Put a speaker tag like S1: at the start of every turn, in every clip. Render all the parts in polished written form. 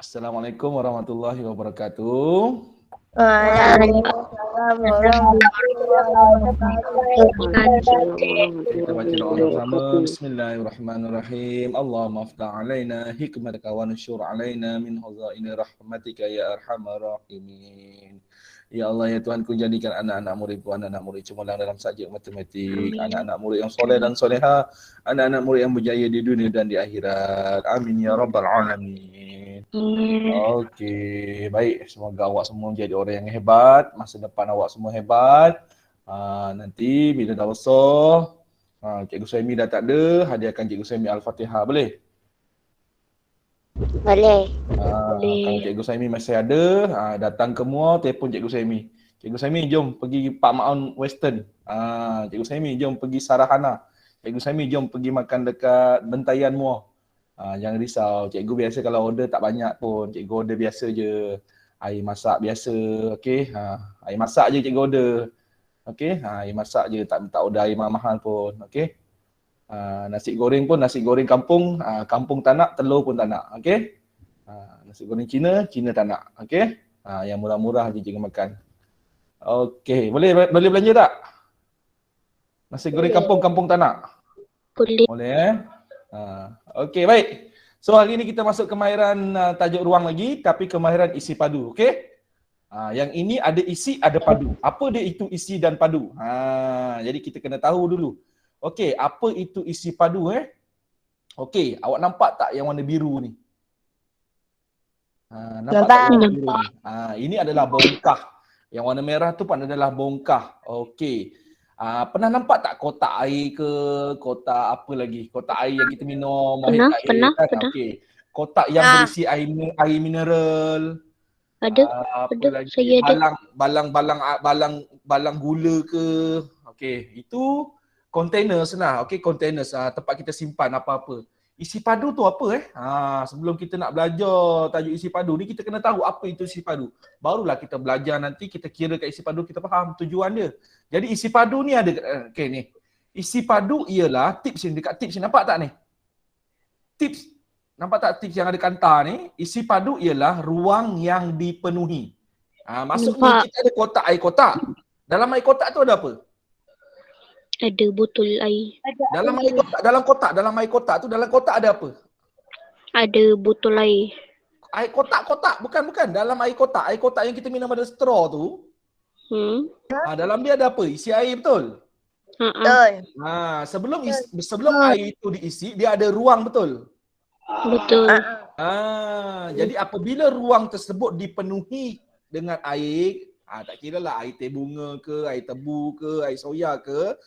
S1: Assalamualaikum warahmatullahi wabarakatuh.
S2: Waalaikumsalam warahmatullahi wabarakatuh.
S1: Kita baca doa bersama. Bismillahirrahmanirrahim. Allahumma aftah alaina hikmataka wa nusyur alaina min hazaini rahmatika ya arhamar rahimin. Ya Allah, ya Tuhanku, jadikan anak-anak muridku anak-anak murid cemerlang dalam subjek matematik, anak-anak murid yang soleh dan soleha, anak-anak murid yang berjaya di dunia dan di akhirat. Amin ya rabbal alamin. Okey, baik. Semoga awak semua menjadi orang yang hebat, masa depan awak semua hebat. Nanti bila dah besar, Cikgu Suhaimi dah tak ada, hadiahkan Cikgu Suhaimi Al-Fatihah, boleh?
S2: Boleh.
S1: Kalau Cikgu Suhaimi masih ada, datang ke MUA, telefon Cikgu Suhaimi. Cikgu Suhaimi, jom pergi Pak Maun Western. Cikgu Suhaimi, jom pergi Sarahana. Cikgu Suhaimi, jom pergi makan dekat Bentayan MUA. Jangan risau, cikgu biasa kalau order tak banyak pun, cikgu order biasa je. Air masak biasa, okey. Air masak je cikgu order. Okey, air masak je, tak order air mahal pun, okey. Nasi goreng pun nasi goreng kampung, kampung tak nak, telur pun tak nak, okey. Nasi goreng Cina, Cina tak nak, okey. Yang murah-murah je cikgu makan. Okey, boleh belanja tak? Nasi goreng kampung, kampung tak nak?
S2: Boleh.
S1: Boleh okey, baik. So hari ni kita masuk kemahiran tajuk ruang lagi, tapi kemahiran isi padu, okey? Yang ini ada isi, ada padu. Apa dia itu isi dan padu? Jadi kita kena tahu dulu. Okey, apa itu isi padu Okey, awak nampak tak yang warna biru ni? Nampak tak yang warna biru ni? Ini adalah bongkah. Yang warna merah tu pun adalah bongkah. Okey. Pernah nampak tak kotak air ke, kotak apa lagi? Kotak air yang kita minum,
S2: Pernah.
S1: Okey. Kotak yang berisi air mineral.
S2: Ada.
S1: Apa lagi?
S2: Saya ada.
S1: Balang gula ke. Okey, itu containers lah. Okey, containers tempat kita simpan apa-apa. Isi padu tu apa sebelum kita nak belajar tajuk isi padu ni, kita kena tahu apa itu isi padu. Barulah kita belajar nanti, kita kira kat isi padu, kita faham tujuan dia. Jadi isi padu ni ada okey ni. Isi padu ialah tips ni, dekat tips ni nampak tak ni? Tips. Nampak tak tips yang ada kantar ni? Isi padu ialah ruang yang dipenuhi. Maksudnya kita ada kotak air kotak. Dalam air kotak tu ada apa?
S2: Ada botol air.
S1: Dalam air kotak tu, dalam kotak ada apa?
S2: Ada botol air.
S1: Air kotak-kotak, bukan. Dalam air kotak yang kita minum ada straw tu. Dalam dia ada apa? Isi air, betul?
S2: Betul.
S1: Sebelum air itu diisi, dia ada ruang, betul?
S2: Betul.
S1: Jadi apabila ruang tersebut dipenuhi dengan air, tak kira lah air teh bunga ke, air tebu ke, air soya ke,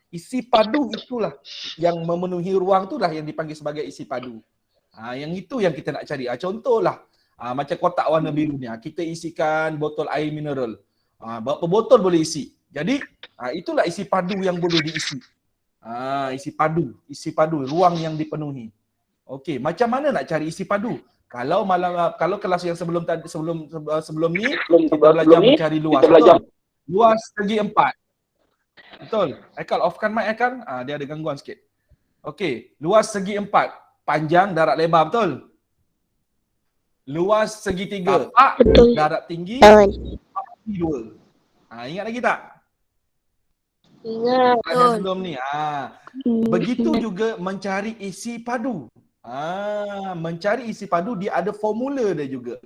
S1: isi padu itulah yang memenuhi ruang, itulah yang dipanggil sebagai isi padu. Yang itu yang kita nak cari. Contohlah macam kotak warna biru ni, kita isikan botol air mineral. Berapa botol boleh isi? Jadi itulah isi padu yang boleh diisi. Isi padu, ruang yang dipenuhi. Okey, macam mana nak cari isi padu? Kalau kelas yang sebelum ni kita belajar mencari luas. Luas segi 4. Betul. Aikal offkan mic Aikal. Dia ada gangguan sikit. Okey, luas segi 4, panjang, darat, lebar, betul? Luas segi 3, darat tinggi, 2. Ingat lagi tak?
S2: Ingat.
S1: Sebelum ni. Begitu juga mencari isi padu. Mencari isi padu, dia ada formula dia juga.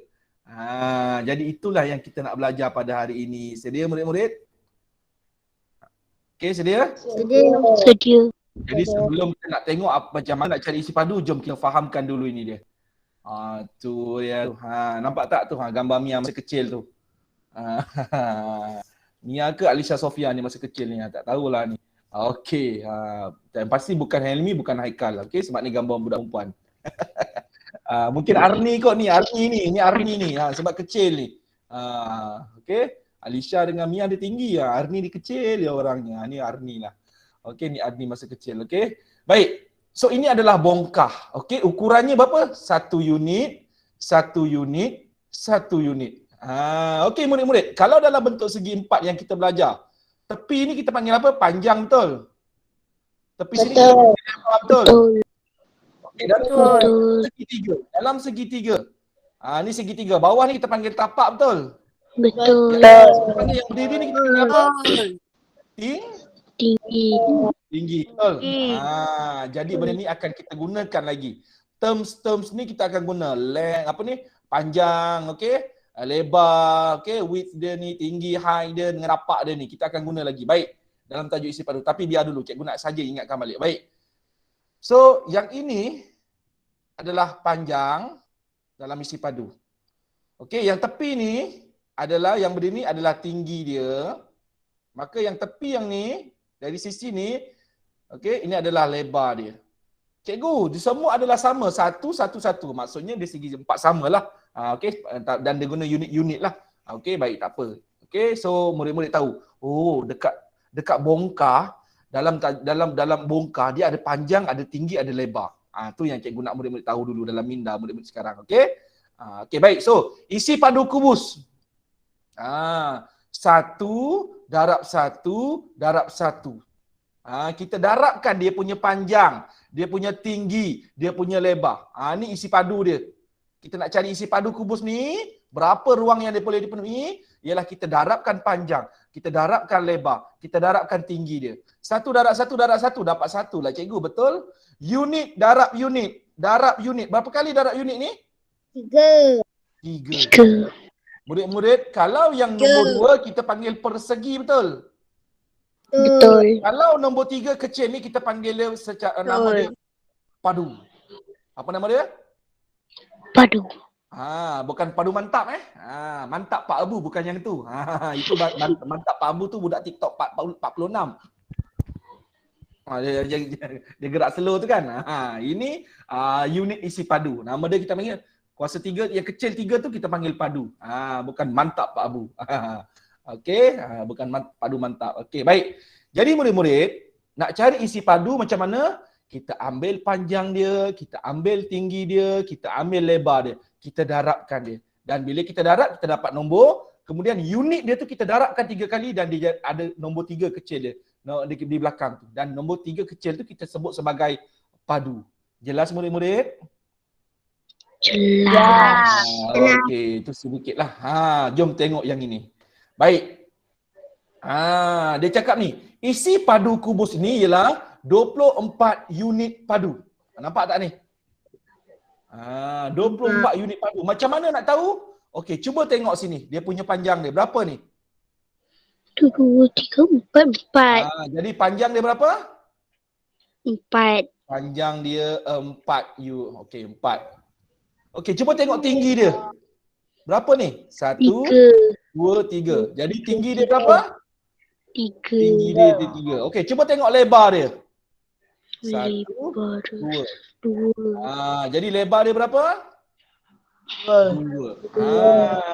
S1: Jadi itulah yang kita nak belajar pada hari ini. Sedia murid-murid? Okey, sedia?
S2: Sedia.
S1: Jadi sebelum kita nak tengok macam mana nak cari isi padu, jom kita fahamkan dulu ini dia. Tu ya. Nampak tak tu gambar Mia masa kecil tu? Mia ke Alisha Sofia ni masa kecil ni? Tak tahulah ni. Okey, dan pasti bukan Helmi, bukan Haikal. Okey, sebab ni gambar budak perempuan. Mungkin Arni kot ni, Arni ni sebab kecil ni. Okey, Alisha dengan Mia dia tinggi, Arni dia kecil dia orangnya. Ni Arni lah. Okey, ni Arni masa kecil. Okey. Baik. So ini adalah bongkah. Okey, ukurannya berapa? 1 unit. Okey murid-murid, kalau dalam bentuk segi 4 yang kita belajar, tepi ni kita panggil apa? Panjang, betul? Tepi sini kita panggil apa? Betul? Okey, dalam segi 3. Ni segitiga. Bawah ni kita panggil tapak, betul?
S2: Betul.
S1: Kita panggil yang berdiri ni kita panggil apa?
S2: Tinggi.
S1: Tinggi, betul? Jadi benda ni akan kita gunakan lagi. Terms ni kita akan guna panjang, okey? Lebar, okey? Width dia ni, tinggi, height dia dengan rapak dia ni. Kita akan guna lagi. Baik. Dalam tajuk isi padu. Tapi biar dulu, cikgu nak saja ingatkan balik. Baik. So, yang ini adalah panjang dalam isi padu. Okey, yang tepi ni adalah, yang berdiri ni adalah tinggi dia. Maka yang tepi yang ni, dari sisi ni, okey, ini adalah lebar dia. Cikgu, dia semua adalah sama. 1, 1, 1. Maksudnya dia segi 4 samalah. Okey, dan dia guna unit-unit lah. Okey, baik, tak apa. Okey, so murid-murid tahu. Oh, dekat bongkar, dalam bongkar dia ada panjang, ada tinggi, ada lebar. Tu yang cikgu nak murid-murid tahu dulu dalam minda murid-murid sekarang. Okey? Okey, baik. So, isi padu kubus. 1 darab 1 darab 1. Kita darabkan dia punya panjang, dia punya tinggi, dia punya lebar. Ni isi padu dia. Kita nak cari isi padu kubus ni, berapa ruang yang dia boleh dipenuhi? Ialah kita darabkan panjang, kita darabkan lebar, kita darabkan tinggi dia. 1 darab 1 darab 1 dapat 1 lah cikgu, betul? Unit darab unit, darab unit. Berapa kali darab unit ni? 3. Murid-murid, kalau yang nombor 2 kita panggil persegi, betul?
S2: Betul.
S1: Kalau nombor 3 kecil ni kita panggil dia secara nama dia padu. Apa nama dia?
S2: Padu.
S1: Bukan padu mantap mantap Pak Abu bukan yang tu. Itu mantap Pak Abu tu budak TikTok 46. Dia gerak slow tu kan. Ini unit isi padu. Nama dia kita panggil kuasa 3, yang kecil 3 tu kita panggil padu. Bukan mantap Pak Abu. Okey, bukan padu mantap. Okey, baik. Jadi murid-murid, nak cari isi padu macam mana? Kita ambil panjang dia, kita ambil tinggi dia, kita ambil lebar dia. Kita darabkan dia. Dan bila kita darab, kita dapat nombor. Kemudian unit dia tu kita darabkan 3 kali dan dia ada nombor 3 kecil dia di belakang tu. Dan nombor 3 kecil tu kita sebut sebagai padu. Jelas murid-murid?
S2: Jelas.
S1: Okey, itu sedikitlah. Jom tengok yang ini. Baik. Dia cakap ni, isi padu kubus ni ialah 24 unit padu. Nampak tak ni? 24 unit padu. Macam mana nak tahu? Okey, cuba tengok sini. Dia punya panjang dia berapa ni?
S2: 2, 3, 4.
S1: Jadi panjang dia berapa?
S2: 4.
S1: Panjang dia 4 Okey, 4. Okey, cuba tengok tinggi dia. Berapa ni? 1, 2, 3. Jadi tinggi dia berapa?
S2: 3.
S1: Tinggi dia 3. Okey, cuba tengok lebar dia. 1, 2. Jadi lebar dia berapa? 2.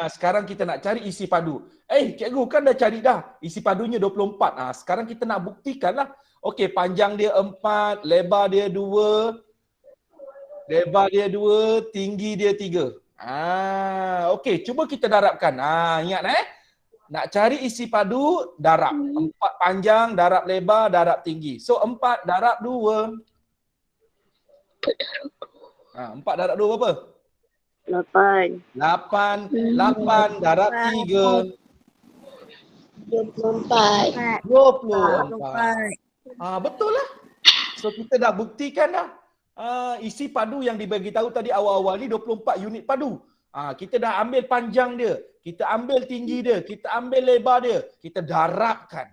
S1: Sekarang kita nak cari isi padu. Cikgu kan dah cari dah. Isi padunya 24. Sekarang kita nak buktikan lah. Okey, panjang dia 4, lebar dia 2. Lebar dia 2, tinggi dia 3. Okey, cuba kita darabkan. Ingat nak cari isi padu, darab. 4 panjang, darab lebar, darab tinggi. So 4 darab 2. 4 darab 2 berapa?
S2: 8.
S1: 8 darab 3.
S2: 24.
S1: 24. Betul lah. So kita dah buktikan dah. Isi padu yang dibagi tahu tadi awal-awal ni 24 unit padu. Kita dah ambil panjang dia, kita ambil tinggi dia, kita ambil lebar dia, kita darabkan.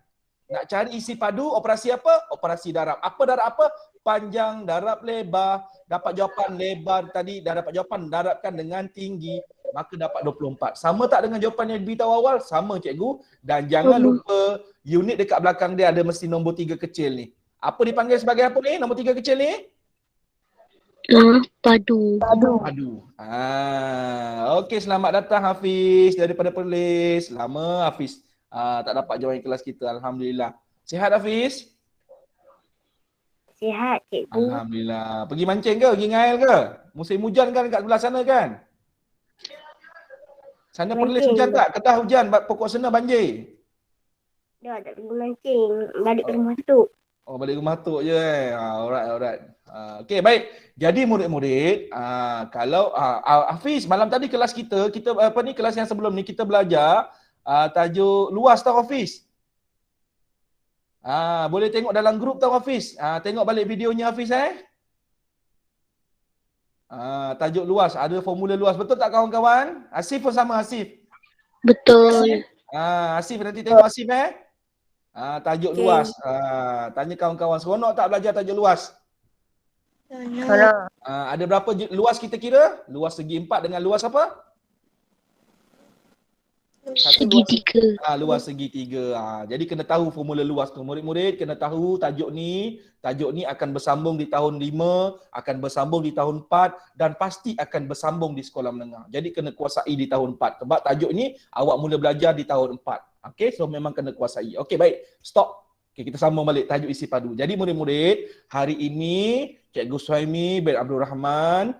S1: Nak cari isi padu, operasi apa? Operasi darab. Apa darab apa? Panjang darab lebar. Dapat jawapan lebar tadi, dah dapat jawapan darabkan dengan tinggi, maka dapat 24. Sama tak dengan jawapan yang diberitahu awal? Sama cikgu. Dan jangan lupa unit dekat belakang dia ada mesti nombor 3 kecil ni. Apa dipanggil sebagai apa ni? Nombor 3 kecil ni?
S2: Padu.
S1: Okey, selamat datang Hafiz daripada Perlis. Lama Hafiz tak dapat join kelas kita. Alhamdulillah. Sihat Hafiz?
S2: Sihat cikgu.
S1: Alhamdulillah. Pergi mancing ke? Pergi ngail ke? Musim hujan kan kat sebelah sana kan? Sana Perlis hujan tak? Kedah hujan, pokok sana banjir.
S2: Dah tak pergi mancing. Balik ke rumah tu.
S1: Oh, balik rumah tu je Alright. Okey, baik. Jadi murid-murid, kalau Hafiz malam tadi kelas kita kelas yang sebelum ni kita belajar tajuk luas tau Hafiz. Boleh tengok dalam grup tau Hafiz. Tengok balik videonya Hafiz tajuk luas, ada formula luas. Betul tak kawan-kawan? Asif pun sama Asif.
S2: Betul.
S1: Asif nanti tengok Asif tajuk luas. Tanya kawan-kawan, seronok tak belajar tajuk luas? Ada berapa luas kita kira? Luas segi 4 dengan luas apa?
S2: Segitiga.
S1: Luas segitiga. Jadi kena tahu formula luas tu. Murid-murid kena tahu tajuk ni akan bersambung di tahun 5, akan bersambung di tahun 4 dan pasti akan bersambung di sekolah menengah. Jadi kena kuasai di tahun 4. Sebab tajuk ni awak mula belajar di tahun 4. Okey, so memang kena kuasai. Okey, baik. Stop. Okey, kita sambung balik tajuk isi padu. Jadi murid-murid, hari ini Cikgu Suhaimi bin Abdul Rahman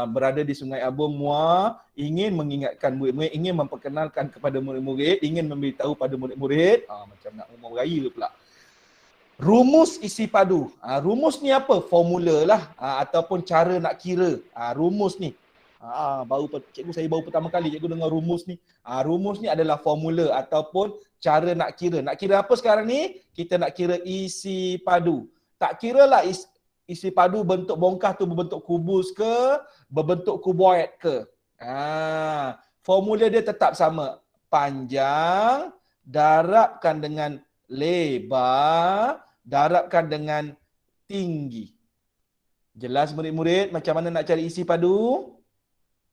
S1: berada di Sungai Abung Muar, ingin mengingatkan murid-murid, ingin memperkenalkan kepada murid-murid, ingin memberitahu pada murid-murid, macam nak umur raya pula. Rumus isi padu. Rumus ni apa? Formula lah ataupun cara nak kira. Rumus ni. Cikgu saya baru pertama kali cikgu dengar rumus ni. Rumus ni adalah formula ataupun cara nak kira. Nak kira apa sekarang ni? Kita nak kira isi padu. Tak kira lah isi padu bentuk bongkah tu berbentuk kubus ke, berbentuk kuboid ke. Formula dia tetap sama. Panjang, darabkan dengan lebar, darabkan dengan tinggi. Jelas murid-murid macam mana nak cari isi padu?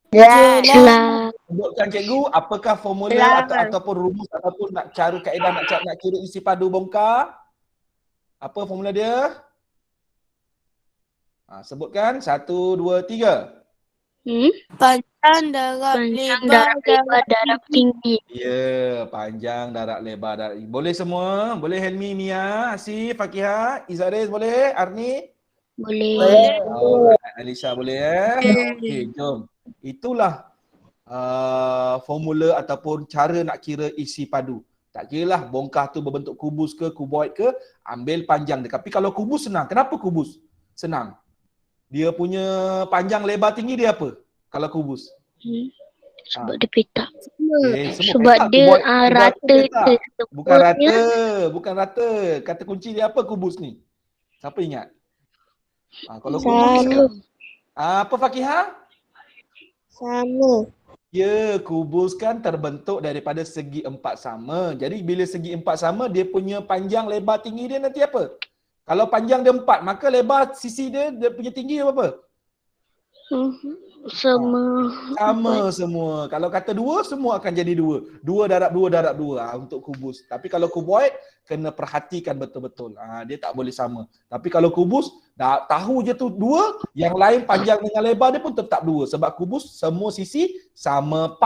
S2: Jelas.
S1: Sebutkan cikgu, apakah formula ataupun rumus ataupun nak cara kaedah nak kira isi padu bongkar? Apa formula dia? Sebutkan. 1, 2, 3.
S3: Panjang, darab, lebar,
S2: darab tinggi.
S1: Ya, panjang, darab, lebar, darab. Boleh semua? Boleh Helmi, Mia, Asif, Fakihah, Izariz boleh? Arni?
S2: Boleh.
S1: Alisa boleh Okey, jom. Itulah formula ataupun cara nak kira isi padu. Tak kiralah bongkah tu berbentuk kubus ke, kuboid ke, ambil panjang dia. Tapi kalau kubus senang. Kenapa kubus? Senang. Dia punya panjang, lebar, tinggi dia apa? Kalau kubus.
S2: Sebab dia petak.
S1: Sebab
S2: petak, dia rata.
S1: Bukan rata. Kata kunci dia apa kubus ni? Siapa ingat? Kalau kubus apa Fakihah?
S3: Sama.
S1: Ya, kubus kan terbentuk daripada segi 4 sama. Jadi bila segi 4 sama, dia punya panjang, lebar, tinggi dia nanti apa? Kalau panjang dia 4, maka lebar sisi dia punya tinggi dia berapa? Sama semua. Kalau kata 2, semua akan jadi 2. 2 darab 2 darab 2 untuk kubus. Tapi kalau kuboid, kena perhatikan betul-betul. Dia tak boleh sama. Tapi kalau kubus, dah tahu je tu 2, yang lain panjang dengan lebar dia pun tetap 2. Sebab kubus semua sisi sama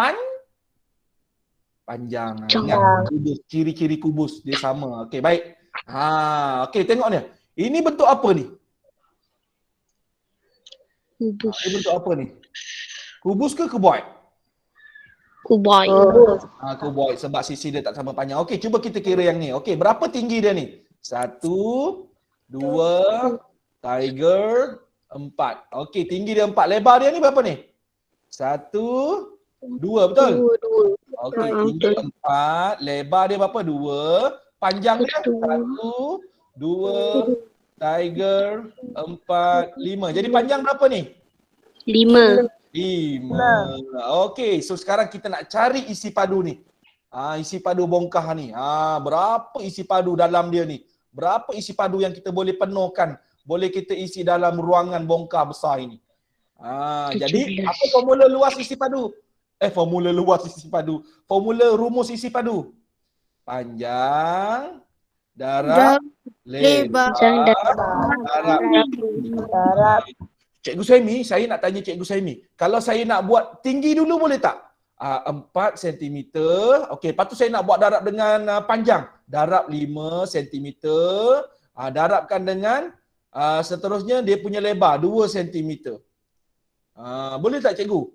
S1: panjang. Ingat, kubus, ciri-ciri kubus dia sama. Okey, baik. Okey, tengok ni. Ini bentuk apa ni?
S2: Kubus.
S1: Ini bentuk apa ni? Kubus ke kuboid?
S2: Kuboid.
S1: Kuboid sebab sisi dia tak sama panjang. Okey, cuba kita kira yang ni. Okey, berapa tinggi dia ni? 1, 2, tiger, 4. Okey, tinggi dia 4. Lebar dia ni berapa ni? 1, 2, betul?
S2: 2.
S1: Okey, tinggi 4, lebar dia berapa? 2. Panjang dia 1, 2, tiger, 4, 5. Jadi panjang berapa ni?
S2: 5.
S1: Okey, so sekarang kita nak cari isi padu ni. Isi padu bongkah ni. Berapa isi padu dalam dia ni? Berapa isi padu yang kita boleh penuhkan? Boleh kita isi dalam ruangan bongkah besar ini. Jadi apa formula luas isi padu? Formula luas isi padu. Formula rumus isi padu. Panjang, darab, lebar, darab. Cikgu Suhaimi, saya nak tanya Cikgu Suhaimi. Kalau saya nak buat tinggi dulu boleh tak? 4 cm. Okey, lepas tu saya nak buat darab dengan panjang. Darab 5 cm. Darabkan dengan seterusnya dia punya lebar 2 cm. Boleh tak cikgu?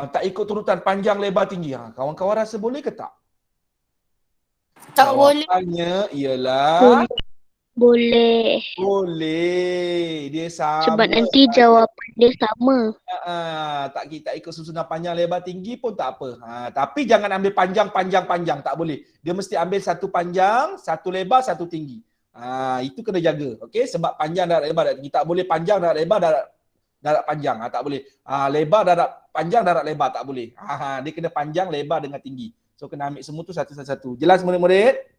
S1: Tak ikut turutan panjang, lebar, tinggi. Kawan-kawan rasa boleh ke tak?
S3: Tak boleh.
S1: Jawapannya ialah
S2: Boleh.
S1: Boleh. Dia sama.
S2: Sebab nanti jawapan dia sama.
S1: Tak ikut susunan panjang lebar tinggi pun tak apa. Tapi jangan ambil panjang, tak boleh. Dia mesti ambil satu panjang, satu lebar, satu tinggi. Itu kena jaga. Okey, sebab panjang darat lebar darat tinggi. Tak boleh panjang darat lebar darat panjang. Tak boleh. Lebar darat panjang darat lebar tak boleh. Dia kena panjang, lebar dengan tinggi. So kena ambil semua tu satu-satu. Jelas murid-murid?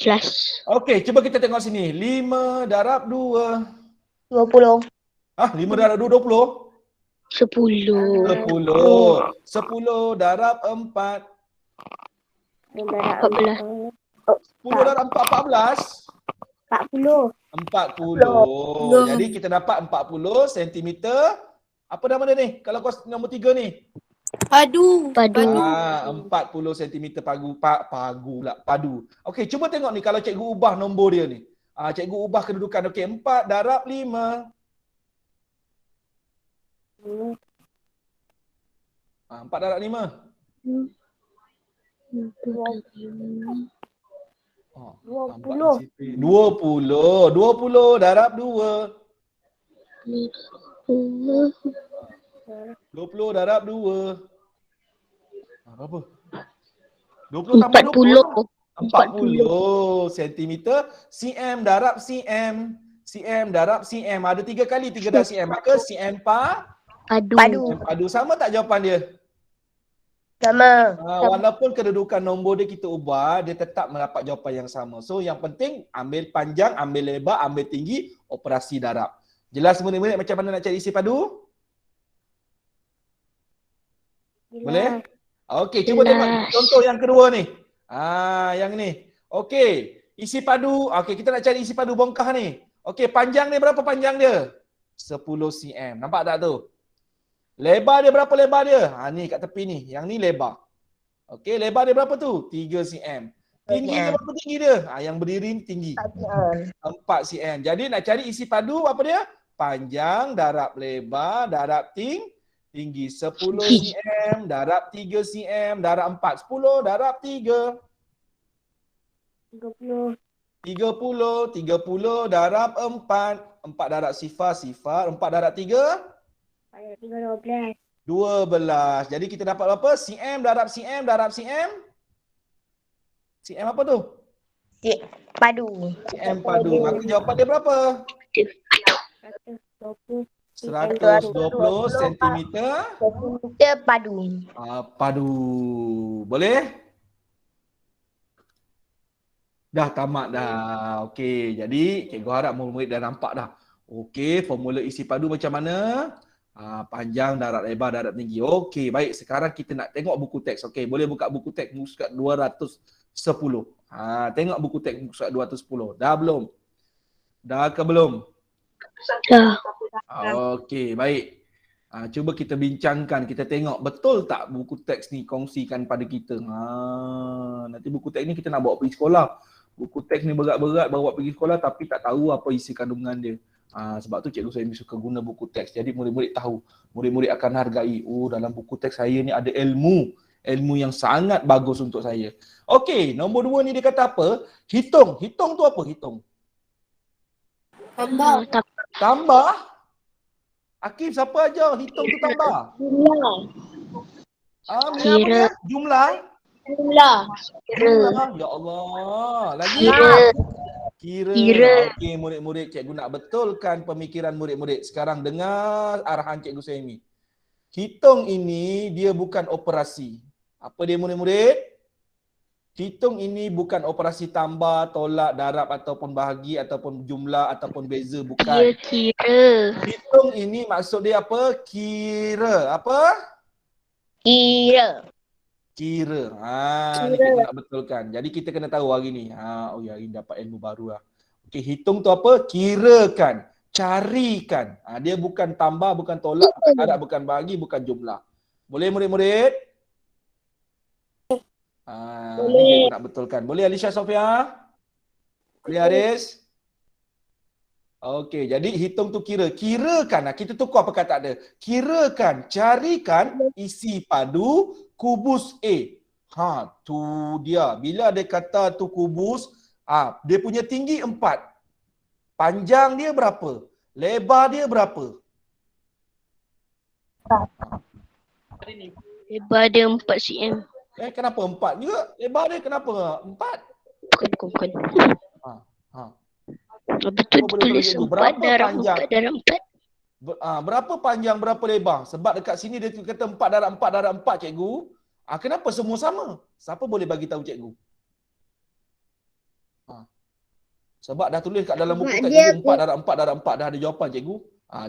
S2: Jelas.
S1: Okey, cuba kita tengok sini. 5 darab 2.
S3: 20.
S1: 5 darab 2, 20?
S2: 10.
S1: 10 darab 4.
S2: 14.
S1: 10 darab 4, 14?
S3: 40.
S1: 40. Jadi kita dapat 40 cm. Apa nama dia ni? Kalau kau nombor 3 ni?
S3: Padu.
S1: 40 cm padu. Okey, cuba tengok ni kalau cikgu ubah nombor dia ni. Cikgu ubah kedudukan. Okey, 4 darab 5. 4 darab 5. 20 darab 2. 20 darab 2. Berapa? 20 tambah 20. 40 cm. cm darab cm. cm darab cm. Ada 3 kali 3 darab cm. Maka cm
S2: Padu.
S1: padu. Sama tak jawapan dia?
S3: Sama.
S1: Walaupun kedudukan nombor dia kita ubah, dia tetap mendapat jawapan yang sama. So yang penting ambil panjang, ambil lebar, ambil tinggi, operasi darab. Jelas murid-murid macam mana nak cari isi padu? Boleh? Okey, cuba tengok contoh yang kedua ni. Yang ni. Okey, isi padu. Okey, kita nak cari isi padu bongkah ni. Okey, panjang dia berapa panjang dia? 10 cm. Nampak tak tu? Lebar dia berapa lebar dia? Ni kat tepi ni. Yang ni lebar. Okey, lebar dia berapa tu? 3 cm. Tinggi dia berapa tinggi dia? Yang berdiri ni tinggi. 4 cm. Jadi nak cari isi padu apa dia? Panjang darab lebar darab tinggi 10 cm darab 3 cm darab 4. 10 darab 3. 30 darab 4. 4 darab sifar. 4 darab 3. 12. Jadi kita dapat berapa? cm darab cm darab cm. Cm apa tu?
S3: Padu.
S1: Cm padu. Maka jawapan dia berapa? 120 cm
S3: Padu.
S1: padu. Boleh? Dah tamat dah. Okey, jadi cikgu harap murid-murid dah nampak dah. Okey, formula isi padu macam mana? Panjang, darat lebar, darat tinggi. Okey, baik. Sekarang kita nak tengok buku teks. Okey, boleh buka buku teks muka surat 210. Tengok buku teks muka surat 210. Dah belum? Dah ke belum?
S2: Dah.
S1: Okey, baik. Cuba kita bincangkan, kita tengok betul tak buku teks ni kongsikan pada kita. Nanti buku teks ni kita nak bawa pergi sekolah. Buku teks ni berat-berat bawa pergi sekolah tapi tak tahu apa isi kandungan dia. Sebab tu cikgu saya suka guna buku teks. Jadi murid-murid tahu. Murid-murid akan hargai. Dalam buku teks saya ni ada ilmu. Ilmu yang sangat bagus untuk saya. Okey, nombor 2 ni dia kata apa? Hitung. Hitung tu apa? Hitung. Tambah? Akif, siapa aja hitung tu tambah?
S2: Kira.
S1: Jumlah?
S2: Kira.
S1: Ya Allah. Lagi? Kira. Okey, murid-murid, cikgu nak betulkan pemikiran murid-murid. Sekarang dengar arahan cikgu Suhaimi. Hitung ini dia bukan operasi. Apa dia murid-murid? Hitung ini bukan operasi tambah, tolak, darab ataupun bahagi ataupun jumlah ataupun beza, bukan.
S2: Dia kira.
S1: Hitung ini maksud dia apa? Kira. Apa?
S3: Kira.
S1: Ni kita nak betulkan. Jadi kita kena tahu hari ni. Hari ni dapat ilmu baru lah. Okey, hitung tu apa? Kirakan. Carikan. Dia bukan tambah, bukan tolak, bukan darab, bukan bahagi, bukan jumlah. Boleh murid-murid? Ni kita nak betulkan. Boleh Alisha Sofia? Boleh Haris? Okey, jadi hitung tu kira. Kirakan. Kita tukar perkataan dia. Kirakan, carikan isi padu kubus A. Tu dia. Bila ada kata tu kubus, Dia punya tinggi 4. Panjang dia berapa? Lebar dia berapa?
S2: Lebar dia 4 cm.
S1: Kenapa 4 juga? Lebar dia kenapa 4?
S2: Bukan.
S1: Ha.
S2: Betul
S1: Cuba boleh
S2: tulis
S1: tolong cikgu.
S2: 4
S1: Berapa
S2: darab
S1: panjang?
S2: 4 darab 4.
S1: Berapa panjang, berapa lebar? Sebab dekat sini dia kata 4 darab 4 darab 4, cikgu. Kenapa semua sama? Siapa boleh bagi tahu cikgu? Sebab dah tulis kat dalam buku kat cikgu 4 darab 4 darab 4 dah ada jawapan cikgu.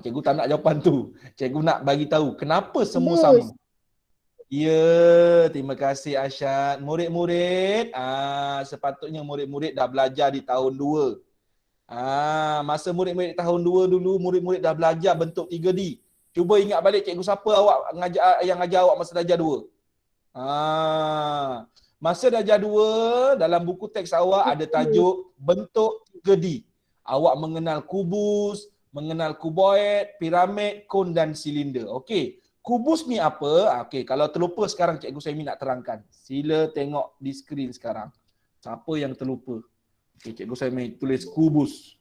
S1: Cikgu tak nak jawapan tu. Cikgu nak bagi tahu kenapa semua sama. Ya, terima kasih Asyad. Murid-murid, sepatutnya murid-murid dah belajar di tahun 2. Masa murid-murid tahun 2 dulu, murid-murid dah belajar bentuk 3D. Cuba ingat balik cikgu siapa yang ngajar awak masa darjah 2. Masa darjah 2, dalam buku teks awak ada tajuk bentuk 3D. Awak mengenal kubus, mengenal kuboid, piramid, kon dan silinder. Okey. Kubus ni apa? Okey, kalau terlupa sekarang cikgu Saimi nak terangkan. Sila tengok di skrin sekarang. Siapa yang terlupa? Okey, cikgu Saimi tulis kubus.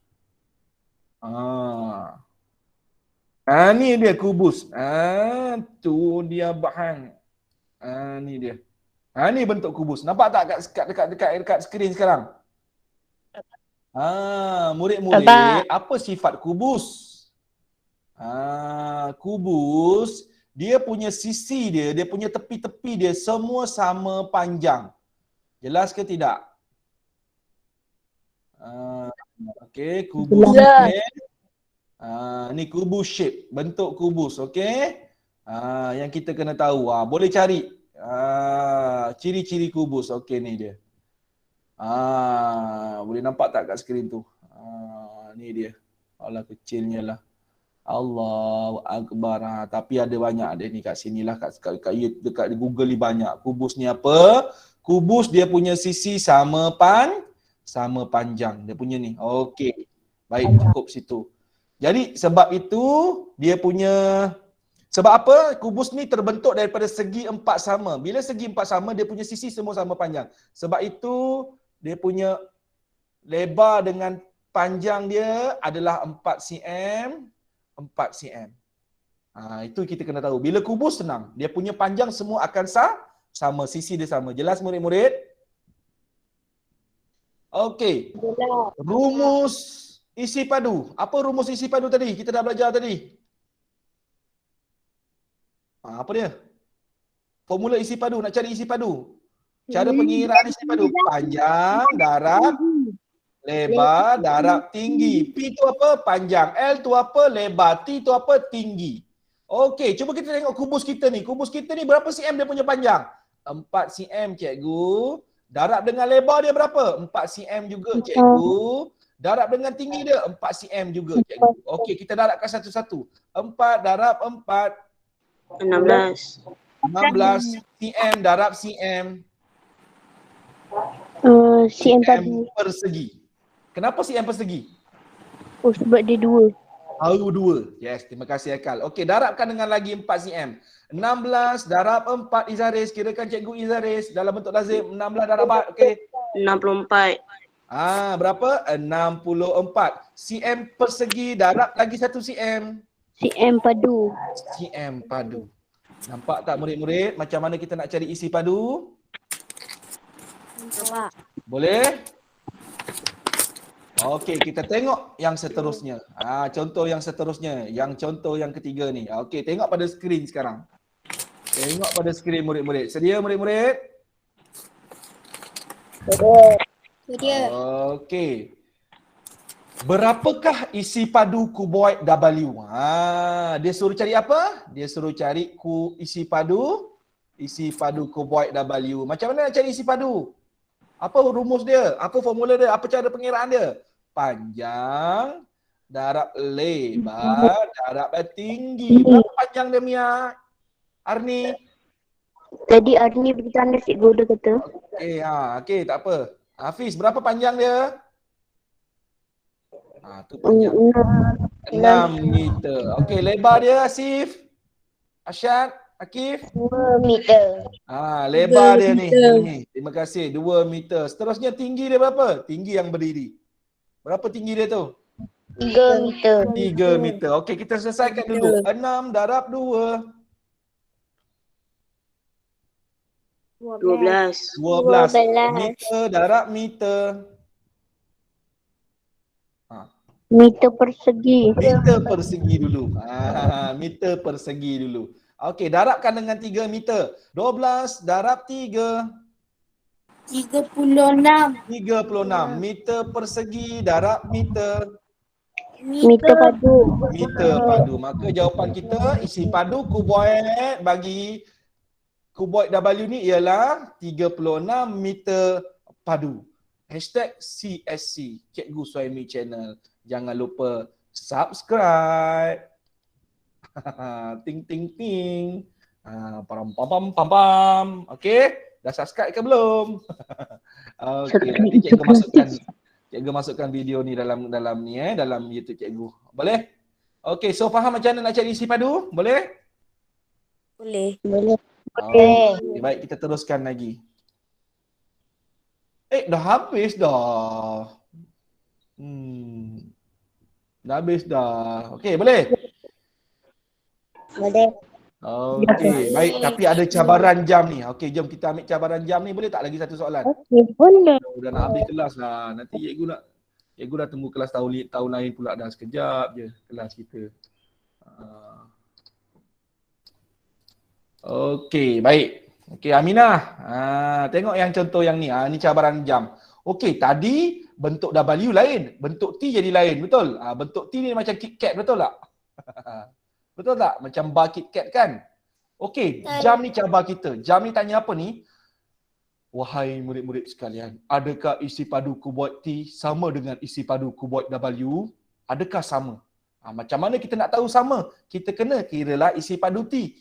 S1: Ni dia kubus. Tu dia bahan. Ni dia. Ni bentuk kubus. Nampak tak dekat skrin sekarang? Murid-murid, apa sifat kubus? Kubus, dia punya sisi dia punya tepi-tepi dia semua sama panjang. Jelas ke tidak? Okey, kubus. Okay. Ni kubus shape, bentuk kubus, okey? Yang kita kena tahu. Boleh cari ciri-ciri kubus. Okey, ni dia. Boleh nampak tak kat skrin tu? Ni dia. Alah kecilnya lah. Allahu Akbar. Tapi ada banyak dia ni kat sini lah. Dekat Google ni banyak. Kubus ni apa? Kubus dia punya sisi sama panjang. Dia punya ni. Okey. Baik, cukup situ. Jadi sebab itu dia punya, sebab apa? Kubus ni terbentuk daripada segi 4 sama. Bila segi 4 sama, dia punya sisi semua sama panjang. Sebab itu dia punya lebar dengan panjang dia adalah 4 cm. 4 cm. Itu kita kena tahu. Bila kubus senang. Dia punya panjang semua akan sama. Sisi dia sama. Jelas murid-murid? Okey. Rumus isi padu. Apa rumus isi padu tadi? Kita dah belajar tadi. Apa dia? Formula isi padu. Nak cari isi padu. Cara pengiraan isi padu. Panjang, darab, lebar, darab, tinggi. P tu apa? Panjang. L tu apa? Lebar. T tu apa? Tinggi. Okey, cuba kita tengok kubus kita ni. Kubus kita ni berapa cm dia punya panjang? 4 cm, cikgu. Darab dengan lebar dia berapa? 4 cm juga, cikgu. Darab dengan tinggi dia 4 cm juga, cikgu. Okey, kita darabkan satu-satu. 4 darab 4.
S3: 16
S1: cm darab cm.
S2: cm padu.
S1: Persegi. Kenapa cm persegi?
S2: Sebab dia 2.
S1: 2. Yes, terima kasih Akal. Okey, darabkan dengan lagi 4 cm. 16 darab 4 Izaris. Kirakan cikgu Izaris dalam bentuk lazim. 16 darab 4. Okey.
S3: 64
S1: berapa? 64. cm persegi darab lagi 1 cm.
S2: cm padu.
S1: cm padu. Nampak tak murid-murid macam mana kita nak cari isi padu? Boleh? Okey, kita tengok yang seterusnya. Contoh yang seterusnya. Yang contoh yang ketiga ni. Okey, tengok pada skrin sekarang. Tengok pada skrin murid-murid. Sedia murid-murid? Sedia. Okey. Berapakah isi padu kuboid W? Dia suruh cari apa? Dia suruh cari isi padu kuboid W. Macam mana nak cari isi padu? Apa rumus dia? Apa formula dia? Apa cara pengiraan dia? Panjang darab lebar darab tinggi. Berapa panjang dia, Mia? Arni?
S2: Tadi Arni beritahu anda cikgu dia kata.
S1: Okey, tak apa. Hafiz, berapa panjang dia? Tu panjang. 6 meter. Okey, lebar dia Asif? Asyad? Akif?
S2: 2 meter.
S1: Lebar
S3: 2
S1: dia ni.
S3: meter.
S1: Ni. Terima kasih. 2 meter. Seterusnya tinggi dia berapa? Tinggi yang berdiri. Berapa tinggi dia tu?
S2: 3 meter.
S1: 3 meter. Okey, kita selesaikan dulu. 6 darab 2.
S3: 12.
S1: 12.
S2: 12.
S1: Meter darab meter.
S2: Meter persegi.
S1: Meter persegi dulu. Meter persegi dulu. Okey, darabkan dengan 3 meter. 12 darab 3.
S3: 36.
S1: 36. Meter persegi darab meter.
S2: Meter padu.
S1: Meter padu. Maka jawapan kita isi padu kuboid bagi kuboid W ni ialah 36 meter padu. #CSC Cikgu Suhaimi Channel. Jangan lupa subscribe. Ting ting ting. Pam pam pam pam pam. Okey, dah subscribe ke belum? Okey, nanti cikgu masukkan video ni dalam ni dalam YouTube cikgu. Boleh? Okey, so faham macam mana nak cari isi padu? Boleh?
S3: Boleh.
S1: Okay, baik, kita teruskan lagi. Dah habis dah. Dah habis dah. Okey, boleh?
S2: Boleh.
S1: Okey, baik, tapi ada cabaran jam ni. Okey, jom kita ambil cabaran jam ni. Boleh tak lagi satu soalan?
S2: Okey, boleh.
S1: Dah nak habis kelas lah. Nanti cikgu dah tunggu kelas tahun lain pula dah, sekejap je kelas kita. Okey, baik. Okey, Aminah. Tengok yang contoh yang ni. Ni cabaran jam. Okey, tadi bentuk W lain, bentuk T jadi lain, betul? Bentuk T ni macam KitKat, betul tak? Betul tak? Macam bar KitKat kan? Okey, jam ni cabar kita. Jam ni tanya apa ni? Wahai murid-murid sekalian, adakah isi padu kuboid T sama dengan isi padu kuboid W? Adakah sama? Macam mana kita nak tahu sama? Kita kena kiralah isi padu T.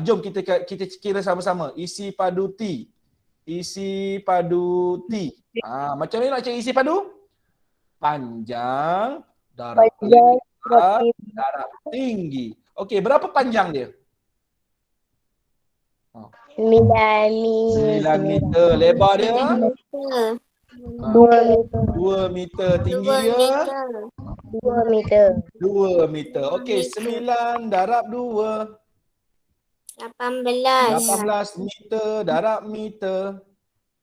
S1: Jom kita kira sama-sama. Isi padu T. Isi padu T. Macam mana nak cari isi padu? Panjang darab lebar darab tinggi. Okey, berapa panjang dia?
S2: 9
S1: meter. Lebar dia?
S2: 2 meter.
S1: 2 meter. Tinggi dia?
S2: 2 meter.
S1: 2 meter. Okey, 9 darab 2. 18 meter darab meter.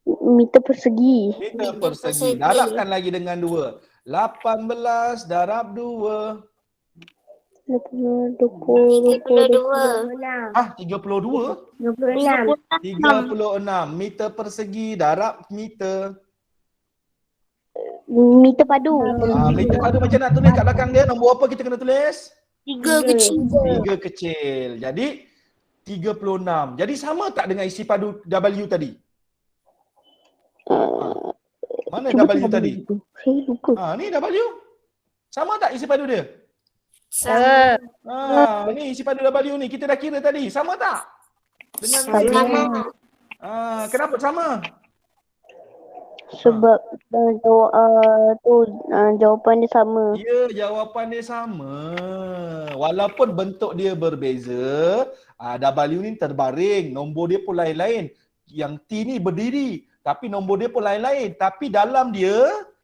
S2: Meter persegi.
S1: Meter persegi. Darabkan lagi dengan 2. 18 darab 2.
S2: 32.
S1: 32?
S2: 36.
S1: 36 meter persegi darab meter.
S2: Meter padu.
S1: Meter padu macam nak tulis kat belakang dia? Nombor apa kita kena tulis?
S3: 3 kecil.
S1: 3 kecil. Jadi 36. Jadi sama tak dengan isi padu W tadi? Mana W tadi?
S2: Saya lupa.
S1: Ni W. Sama tak isi padu dia?
S3: Sama.
S1: Ni isi padu W ni kita dah kira tadi. Sama tak? Dengan
S3: Sama.
S1: kenapa sama?
S2: Sebab jawapan dia sama.
S1: Ya, jawapan dia sama. Walaupun bentuk dia berbeza, W ni terbaring, nombor dia pun lain-lain. Yang T ni berdiri, tapi nombor dia pun lain-lain. Tapi dalam dia,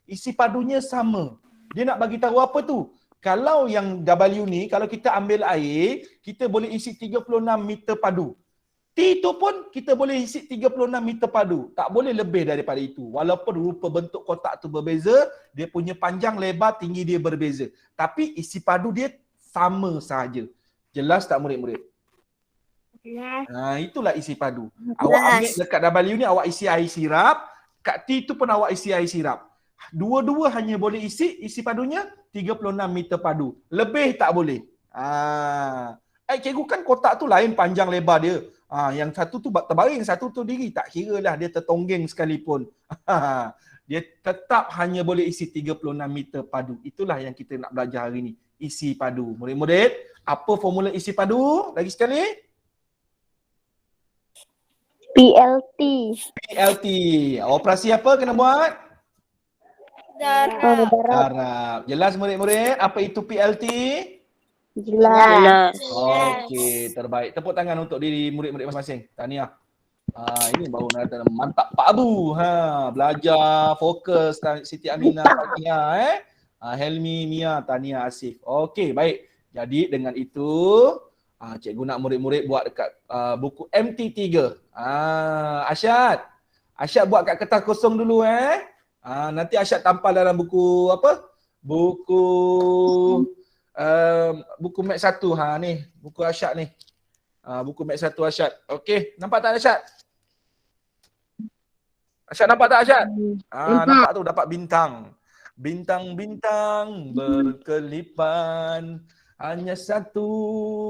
S1: isi padunya sama. Dia nak bagi tahu apa tu? Kalau yang W ni, kalau kita ambil air, kita boleh isi 36 meter padu. T tu pun kita boleh isi 36 meter padu. Tak boleh lebih daripada itu. Walaupun rupa bentuk kotak tu berbeza, dia punya panjang, lebar, tinggi dia berbeza. Tapi isi padu dia sama sahaja. Jelas tak murid-murid?
S3: Jelas.
S1: Itulah isi padu. Awak ambil dekat W ni awak isi air sirap, kat T tu pun awak isi air sirap. Dua-dua hanya boleh isi padunya 36 meter padu. Lebih tak boleh. Cikgu kan kotak tu lain panjang lebar dia. Yang satu tu terbaring, satu tu diri. Tak kira lah dia tertonggeng sekalipun. Dia tetap hanya boleh isi 36 meter padu. Itulah yang kita nak belajar hari ni. Isi padu. Murid-murid, apa formula isi padu? Lagi sekali.
S2: PLT.
S1: PLT. Operasi apa kena buat?
S2: Darab.
S1: Jelas murid-murid apa itu PLT?
S2: Jelas.
S1: Okey. Okey, terbaik. Tepuk tangan untuk diri murid-murid masing-masing. Tahniah. Ini baru nak kata mantap Pak Abu. Belajar fokus Siti Aminah, Fatihah Helmi, Mia, Tania, Asif. Okey, baik. Jadi dengan itu cikgu nak murid-murid buat dekat buku MT3. Asyad. Asyad buat kat kertas kosong dulu nanti Asyad tampal dalam buku apa? Buku Math 1 ni, buku Asyad ni. Buku Math 1 Asyad. Okey, nampak tak Asyad? Asyad nampak tak Asyad? Nampak tu dapat bintang. Bintang-bintang berkelipan, hanya satu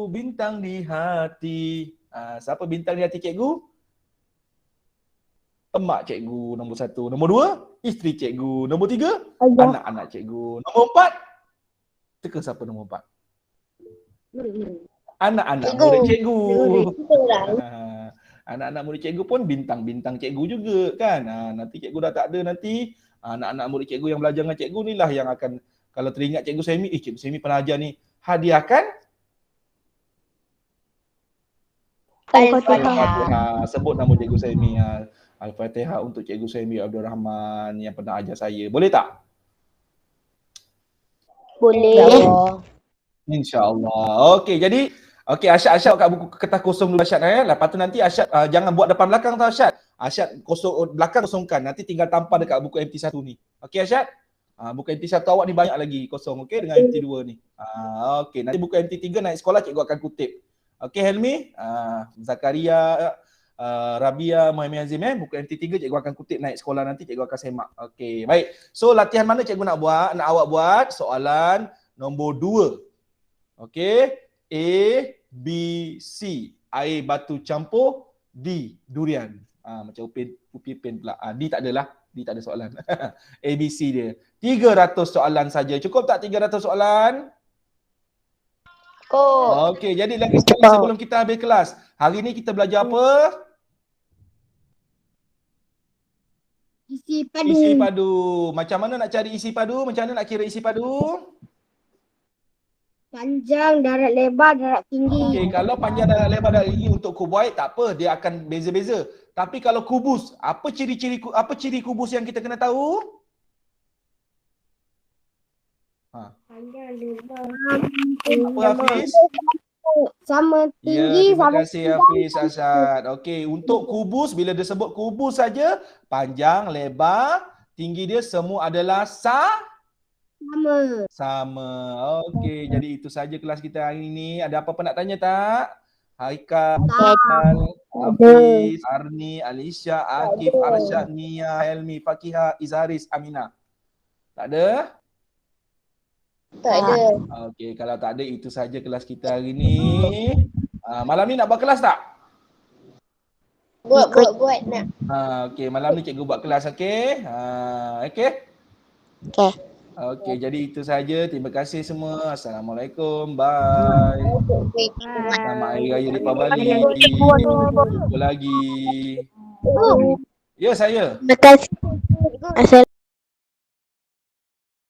S1: bintang di hati. Siapa bintang di hati cikgu? Emak cikgu nombor 1. Nombor 2, isteri cikgu. Nombor 3, anak-anak cikgu. Nombor 4, teka siapa nombor 4? Anak-anak murid cikgu. Anak-anak murid cikgu pun bintang-bintang cikgu juga kan. Nanti cikgu dah tak ada nanti. Anak-anak murid cikgu yang belajar dengan cikgu ni lah yang akan, kalau teringat cikgu Semi, cikgu Semi pernah ajar ni, hadiahkan Al-Fatihah. Sebut nama cikgu Semi. Al-Fatihah untuk cikgu Semi Abdul Rahman yang pernah ajar saya. Boleh tak?
S2: Boleh.
S1: InsyaAllah. Okey, jadi Asyad kat buku kertas kosong dulu Asyad Lepas tu nanti Asyad jangan buat depan belakang tau Asyad. Asyad belakang kosongkan. Nanti tinggal tampal dekat buku MT1 ni. Okey Asyad? Buku MT1 awak ni banyak lagi kosong, okey, dengan MT2 ni. Okey, nanti buku MT3 naik sekolah cikgu akan kutip. Okey Helmi, Zakaria, Rabia, Muhammad Azim buku MT3 cikgu akan kutip naik sekolah nanti cikgu akan semak. Okey, baik. So latihan mana cikgu nak buat? Nak awak buat soalan nombor 2. Okey, A, B, C. Air batu campur, D, durian. Macam Upi pen pula. D tak adalah. D tak ada soalan. A, B, C dia. 300 soalan saja. Cukup tak 300 soalan? Okey, jadi lagi sekali sebelum kita habis kelas. Hari ni kita belajar apa?
S3: Isi padu.
S1: Isi padu. Macam mana nak cari isi padu? Macam mana nak kira isi padu?
S3: Panjang, darat lebar, darat tinggi.
S1: Okey, kalau panjang darat lebar darat tinggi untuk kuboid tak apa, dia akan beza-beza. Tapi kalau kubus, apa ciri kubus yang kita kena tahu?
S3: Panjang, lebar.
S1: Apa Hafiz?
S3: Sama
S1: Ya,
S3: tinggi,
S1: terima
S3: sama
S1: kasih Hafiz Asyad. Okey, untuk kubus, bila disebut kubus saja, panjang, lebar, tinggi dia semua adalah sama. Okey, jadi itu saja kelas kita hari ini. Ada apa-apa nak tanya tak? Haikal, Hafiz, Arni, Alisha, Akif, Arsyad, Mia, Helmi, Fakihah, Izaris, Aminah. Tak ada?
S2: Tak ada.
S1: Okey, kalau tak ada itu saja kelas kita hari ini. Malam ni nak buat kelas tak?
S2: Buat nak.
S1: Okey, malam ni cikgu buat kelas, okey? Okey?
S2: Okey.
S1: Okey, jadi itu saja. Terima kasih semua. Assalamualaikum. Bye. Selamat Hari Raya Lipa Bali. Jumpa lagi. Ya, saya.
S2: Terima kasih.